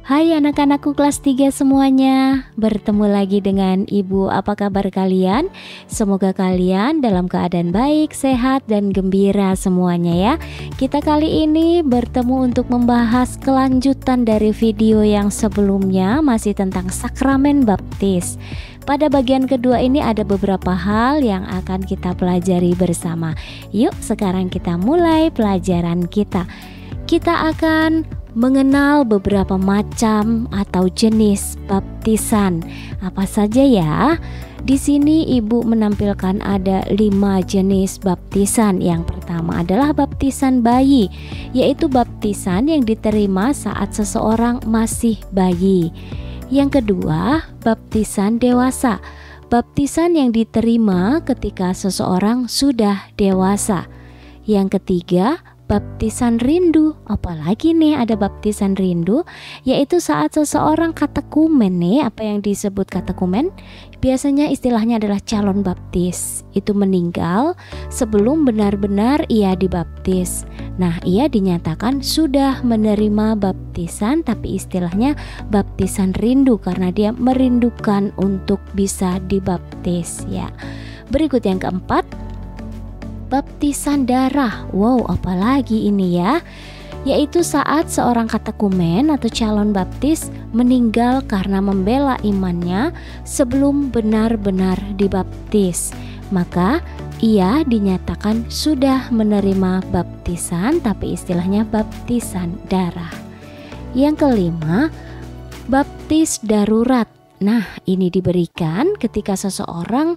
Hai anak-anakku kelas 3 semuanya. Bertemu lagi dengan Ibu. Apa kabar kalian? Semoga kalian dalam keadaan baik, sehat, dan gembira semuanya ya. Kita kali ini bertemu untuk membahas kelanjutan dari video yang sebelumnya, masih tentang sakramen baptis. Pada bagian kedua ini ada beberapa hal yang akan kita pelajari bersama. Yuk sekarang kita mulai pelajaran kita. Kita akan mengenal beberapa macam atau jenis baptisan. Apa saja ya? Di sini Ibu menampilkan ada 5 jenis baptisan. Yang pertama adalah baptisan bayi, yaitu baptisan yang diterima saat seseorang masih bayi. Yang kedua, baptisan dewasa. Baptisan yang diterima ketika seseorang sudah dewasa. Yang ketiga, baptisan rindu. Apalagi nih ada baptisan rindu, yaitu saat seseorang katekumen nih. Apa yang disebut katekumen? Biasanya istilahnya adalah calon baptis. Itu meninggal sebelum benar-benar ia dibaptis. Nah, ia dinyatakan sudah menerima baptisan, tapi istilahnya baptisan rindu karena dia merindukan untuk bisa dibaptis ya. Berikut yang keempat, baptisan darah. Wow, apalagi ini ya? Yaitu saat seorang katekumen atau calon baptis meninggal karena membela imannya sebelum benar-benar dibaptis. Maka ia dinyatakan sudah menerima baptisan, tapi istilahnya baptisan darah. Yang kelima, baptis darurat. Nah, ini diberikan ketika seseorang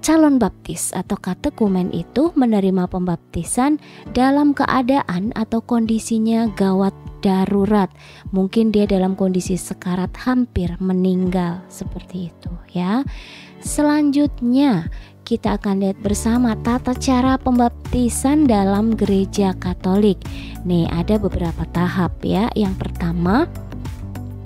calon baptis atau katekumen itu menerima pembaptisan dalam keadaan atau kondisinya gawat darurat. Mungkin dia dalam kondisi sekarat, hampir meninggal, seperti itu ya. Selanjutnya kita akan lihat bersama tata cara pembaptisan dalam gereja Katolik. Nih ada beberapa tahap ya. Yang pertama,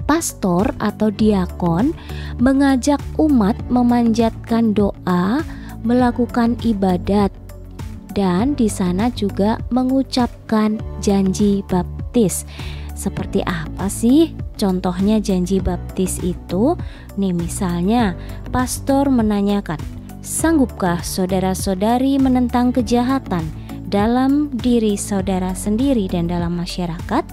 pastor atau diakon mengajak umat memanjatkan doa, melakukan ibadat, dan di sana juga mengucapkan janji baptis. Seperti apa sih contohnya janji baptis itu? Nih misalnya pastor menanyakan, sanggupkah saudara-saudari menentang kejahatan dalam diri saudara sendiri dan dalam masyarakat?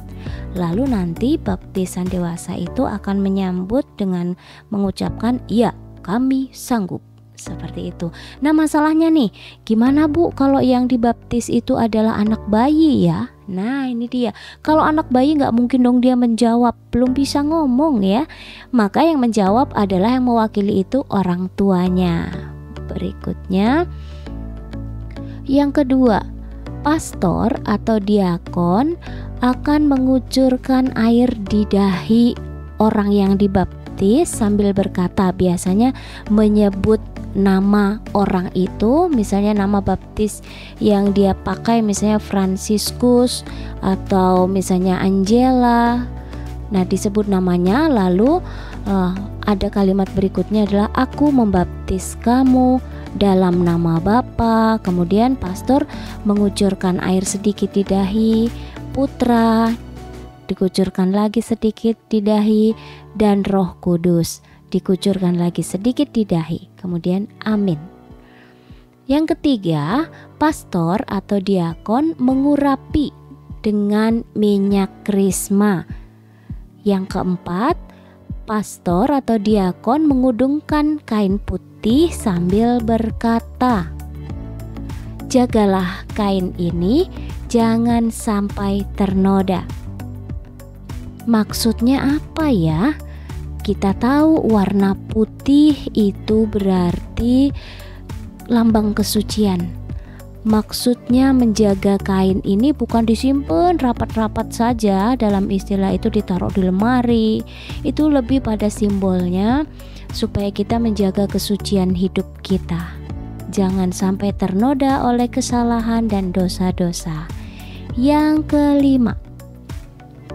Lalu nanti baptisan dewasa itu akan menyambut dengan mengucapkan, ya kami sanggup. Seperti itu. Nah masalahnya nih, gimana Bu kalau yang dibaptis itu adalah anak bayi ya? Nah ini dia, kalau anak bayi nggak mungkin dong dia menjawab, belum bisa ngomong ya. Maka yang menjawab adalah yang mewakili itu orang tuanya. Berikutnya, yang kedua, pastor atau diakon akan mengucurkan air di dahi orang yang dibaptis sambil berkata, biasanya menyebut nama orang itu, misalnya nama baptis yang dia pakai misalnya Fransiskus atau misalnya Angela. Nah disebut namanya, lalu ada kalimat berikutnya adalah aku membaptis kamu dalam nama Bapa. Kemudian pastor mengucurkan air sedikit di dahi Putra, dikucurkan lagi sedikit di dahi, dan Roh Kudus dikucurkan lagi sedikit di dahi. Kemudian amin. Yang ketiga, pastor atau diakon mengurapi dengan minyak krisma. Yang keempat, pastor atau diakon mengudungkan kain putih sambil berkata, jagalah kain ini, jangan sampai ternoda. Maksudnya apa ya? Kita tahu warna putih itu berarti lambang kesucian. Maksudnya menjaga kain ini bukan disimpan rapat-rapat saja, dalam istilah itu ditaruh di lemari. Itu lebih pada simbolnya supaya kita menjaga kesucian hidup kita. Jangan sampai ternoda oleh kesalahan dan dosa-dosa. Yang kelima,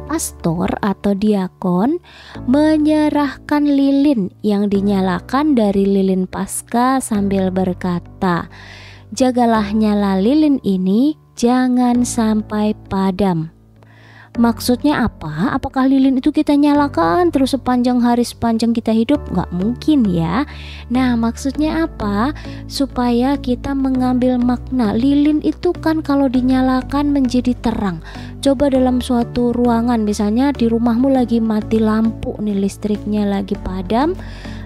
pastor atau diakon menyerahkan lilin yang dinyalakan dari lilin Paskah sambil berkata, jagalah nyala lilin ini, jangan sampai padam. Maksudnya apa? Apakah lilin itu kita nyalakan terus sepanjang hari, sepanjang kita hidup? Nggak mungkin ya. Nah, maksudnya apa? Supaya kita mengambil makna. Lilin itu kan kalau dinyalakan menjadi terang. Coba dalam suatu ruangan, misalnya di rumahmu lagi mati lampu nih, listriknya lagi padam,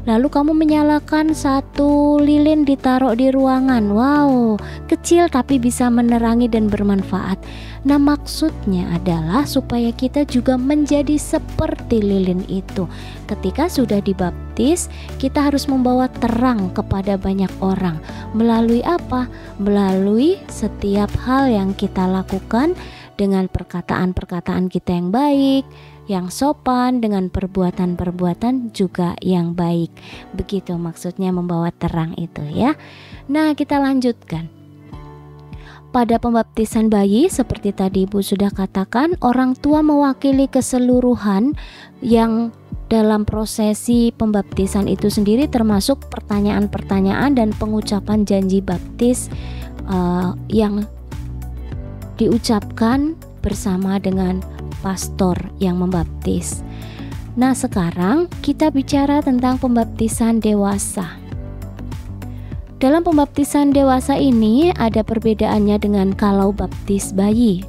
lalu kamu menyalakan satu lilin ditaruh di ruangan. Wow, kecil tapi bisa menerangi dan bermanfaat. Nah, maksudnya adalah supaya kita juga menjadi seperti lilin itu. Ketika sudah dibaptis, kita harus membawa terang kepada banyak orang. Melalui apa? Melalui setiap hal yang kita lakukan, dengan perkataan-perkataan kita yang baik, yang sopan, dengan perbuatan-perbuatan juga yang baik. Begitu maksudnya membawa terang itu ya. Nah, kita lanjutkan. Pada pembaptisan bayi, seperti tadi Ibu sudah katakan, orang tua mewakili keseluruhan yang dalam prosesi pembaptisan itu sendiri, termasuk pertanyaan-pertanyaan dan pengucapan janji baptis yang diucapkan bersama dengan pastor yang membaptis. Nah, sekarang kita bicara tentang pembaptisan dewasa. Dalam pembaptisan dewasa ini ada perbedaannya dengan kalau baptis bayi.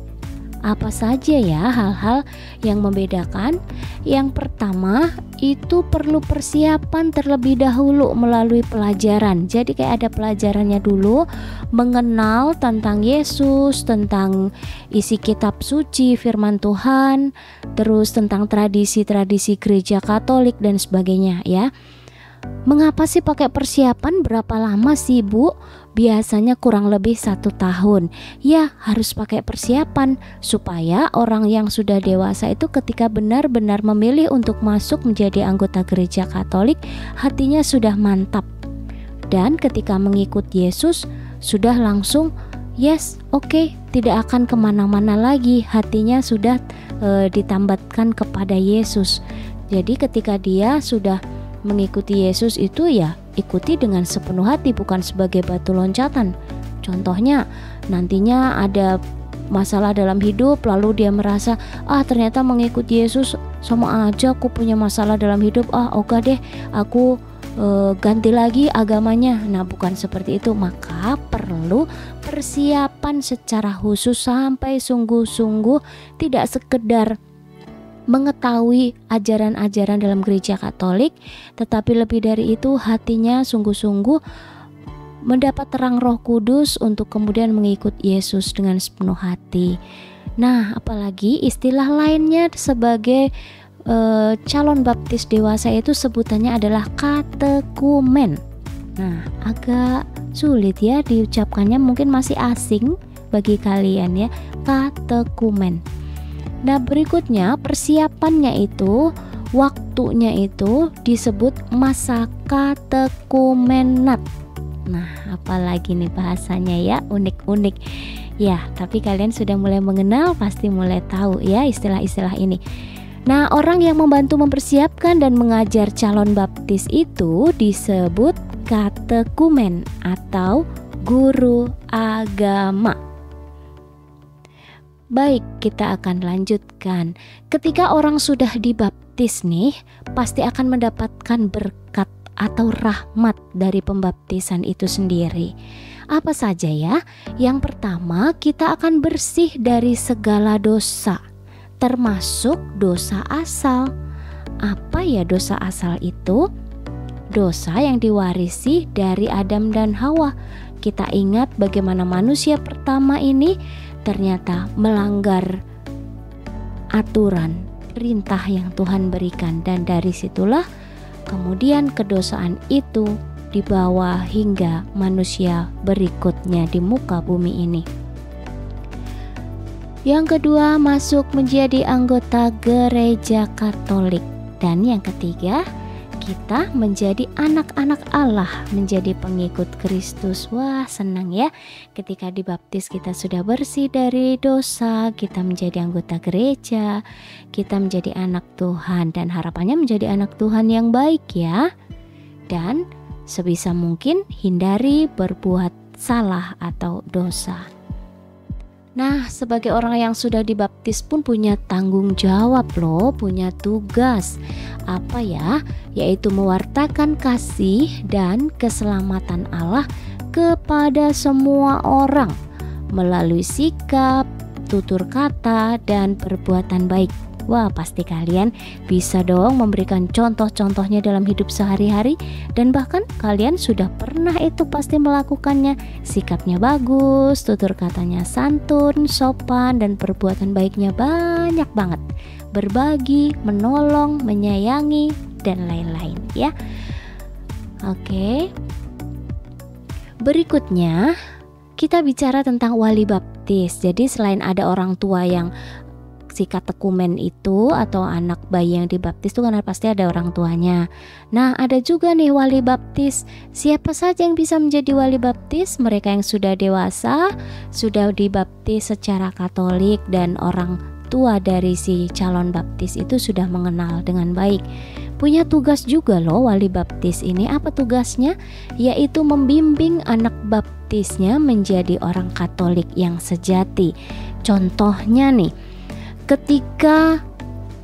Apa saja ya hal-hal yang membedakan? Yang pertama, itu perlu persiapan terlebih dahulu melalui pelajaran. Jadi kayak ada pelajarannya dulu, mengenal tentang Yesus, tentang isi kitab suci, firman Tuhan, terus tentang tradisi-tradisi gereja Katolik dan sebagainya ya. Mengapa sih pakai persiapan? Berapa lama sih Bu? Biasanya kurang lebih 1 tahun. Ya, harus pakai persiapan supaya orang yang sudah dewasa itu ketika benar-benar memilih untuk masuk menjadi anggota gereja Katolik, hatinya sudah mantap. Dan ketika mengikut Yesus sudah langsung yes, oke, tidak akan kemana-mana lagi. Hatinya sudah ditambatkan kepada Yesus. Jadi ketika dia sudah mengikuti Yesus itu ya ikuti dengan sepenuh hati, bukan sebagai batu loncatan. Contohnya nantinya ada masalah dalam hidup, lalu dia merasa ternyata mengikuti Yesus sama aja aku punya masalah dalam hidup, oke deh aku ganti lagi agamanya. Nah, bukan seperti itu. Maka perlu persiapan secara khusus sampai sungguh-sungguh, tidak sekedar mengetahui ajaran-ajaran dalam gereja Katolik, tetapi lebih dari itu hatinya sungguh-sungguh mendapat terang Roh Kudus untuk kemudian mengikut Yesus dengan sepenuh hati. Nah, apalagi istilah lainnya sebagai calon baptis dewasa itu sebutannya adalah katekumen. Nah, agak sulit ya diucapkannya, mungkin masih asing bagi kalian ya, katekumen. Nah, berikutnya persiapannya itu, waktunya itu disebut masa katekumenat. Nah, apalagi nih bahasanya ya, unik-unik. Ya, tapi kalian sudah mulai mengenal, pasti mulai tahu ya istilah-istilah ini. Nah, orang yang membantu mempersiapkan dan mengajar calon baptis itu disebut katekumen atau guru agama. Baik, kita akan lanjutkan. Ketika orang sudah dibaptis nih, pasti akan mendapatkan berkat atau rahmat dari pembaptisan itu sendiri. Apa saja ya? Yang pertama, kita akan bersih dari segala dosa, termasuk dosa asal. Apa ya dosa asal itu? Dosa yang diwarisi dari Adam dan Hawa. Kita ingat bagaimana manusia pertama ini ternyata melanggar aturan, perintah yang Tuhan berikan, dan dari situlah kemudian kedosaan itu dibawa hingga manusia berikutnya di muka bumi ini. Yang kedua, masuk menjadi anggota gereja Katolik. Dan yang ketiga, kita menjadi anak-anak Allah, menjadi pengikut Kristus. Wah, senang ya ketika dibaptis kita sudah bersih dari dosa, kita menjadi anggota gereja, kita menjadi anak Tuhan, dan harapannya menjadi anak Tuhan yang baik ya. Dan sebisa mungkin hindari berbuat salah atau dosa. Nah, sebagai orang yang sudah dibaptis pun punya tanggung jawab loh, punya tugas. Apa ya? Yaitu mewartakan kasih dan keselamatan Allah kepada semua orang melalui sikap, tutur kata, dan perbuatan baik. Wah, pasti kalian bisa dong memberikan contoh-contohnya dalam hidup sehari-hari, dan bahkan kalian sudah pernah itu pasti melakukannya. Sikapnya bagus, tutur katanya santun, sopan, dan perbuatan baiknya banyak banget. Berbagi, menolong, menyayangi, dan lain-lain ya. Oke. Berikutnya kita bicara tentang wali baptis. Jadi selain ada orang tua yang sikat tekumen itu atau anak bayi yang dibaptis itu kan pasti ada orang tuanya. Nah, ada juga nih wali baptis. Siapa saja yang bisa menjadi wali baptis? Mereka yang sudah dewasa, sudah dibaptis secara Katolik, dan orang tua dari si calon baptis itu sudah mengenal dengan baik. Punya tugas juga loh wali baptis ini. Apa tugasnya? Yaitu membimbing anak baptisnya menjadi orang Katolik yang sejati. Contohnya nih, ketika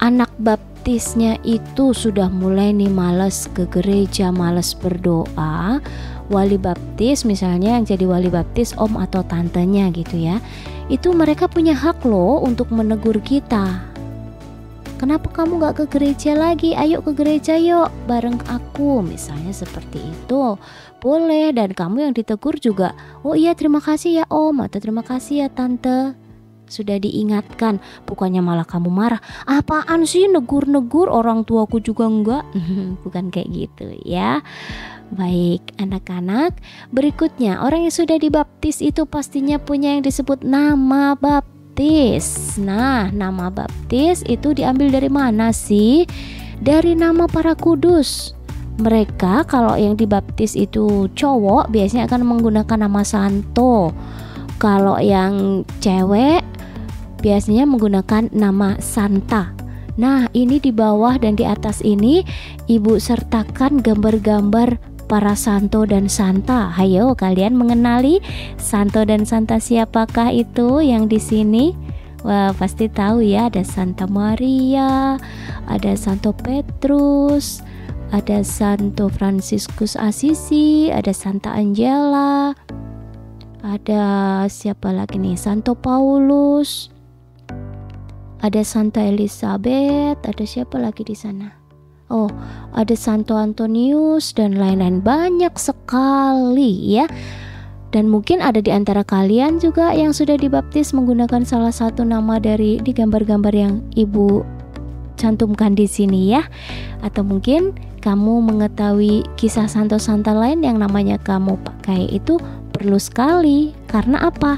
anak baptisnya itu sudah mulai nih malas ke gereja, malas berdoa, wali baptis misalnya yang jadi wali baptis om atau tantenya gitu ya, itu mereka punya hak loh untuk menegur kita. Kenapa kamu gak ke gereja lagi? Ayo ke gereja yuk bareng aku, misalnya seperti itu. Boleh, dan kamu yang ditegur juga, oh iya terima kasih ya om, atau terima kasih ya tante, sudah diingatkan. Bukannya malah kamu marah, apaan sih negur-negur, orang tuaku juga enggak. Bukan kayak gitu ya. Baik anak-anak, berikutnya orang yang sudah dibaptis itu pastinya punya yang disebut nama baptis. Nah, nama baptis itu diambil dari mana sih? Dari nama para kudus. Mereka kalau yang dibaptis itu cowok biasanya akan menggunakan nama santo. Kalau yang cewek biasanya menggunakan nama santa. Nah, ini di bawah dan di atas ini ibu sertakan gambar-gambar para santo dan santa. Hayo kalian mengenali santo dan santa siapakah itu yang di sini? Wah, pasti tahu ya, ada Santa Maria, ada Santo Petrus, ada Santo Fransiskus Assisi, ada Santa Angela, ada siapa lagi nih? Santo Paulus, ada Santa Elizabeth, ada siapa lagi di sana? Oh, ada Santo Antonius dan lain-lain, banyak sekali ya. Dan mungkin ada di antara kalian juga yang sudah dibaptis menggunakan salah satu nama dari di gambar-gambar yang ibu cantumkan di sini ya. Atau mungkin kamu mengetahui kisah santo-santa lain yang namanya kamu pakai, itu perlu sekali. Karena apa?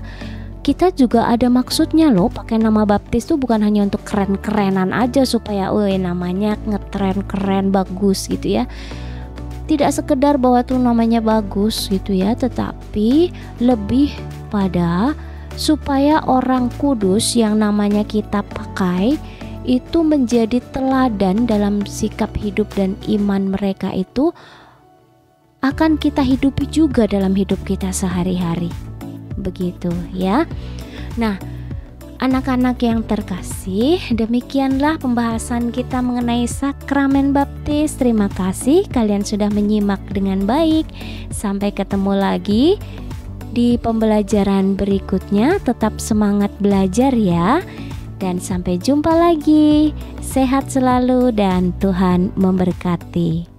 Kita juga ada maksudnya loh, pakai nama baptis tuh bukan hanya untuk keren-kerenan aja supaya namanya ngetren, keren, bagus gitu ya. Tidak sekedar bahwa tuh namanya bagus gitu ya, tetapi lebih pada supaya orang kudus yang namanya kita pakai itu menjadi teladan dalam sikap hidup dan iman mereka, itu akan kita hidupi juga dalam hidup kita sehari-hari. Begitu ya. Nah, anak-anak yang terkasih, demikianlah pembahasan kita mengenai sakramen baptis. Terima kasih kalian sudah menyimak dengan baik. Sampai ketemu lagi di pembelajaran berikutnya. Tetap semangat belajar ya. Dan sampai jumpa lagi. Sehat selalu dan Tuhan memberkati.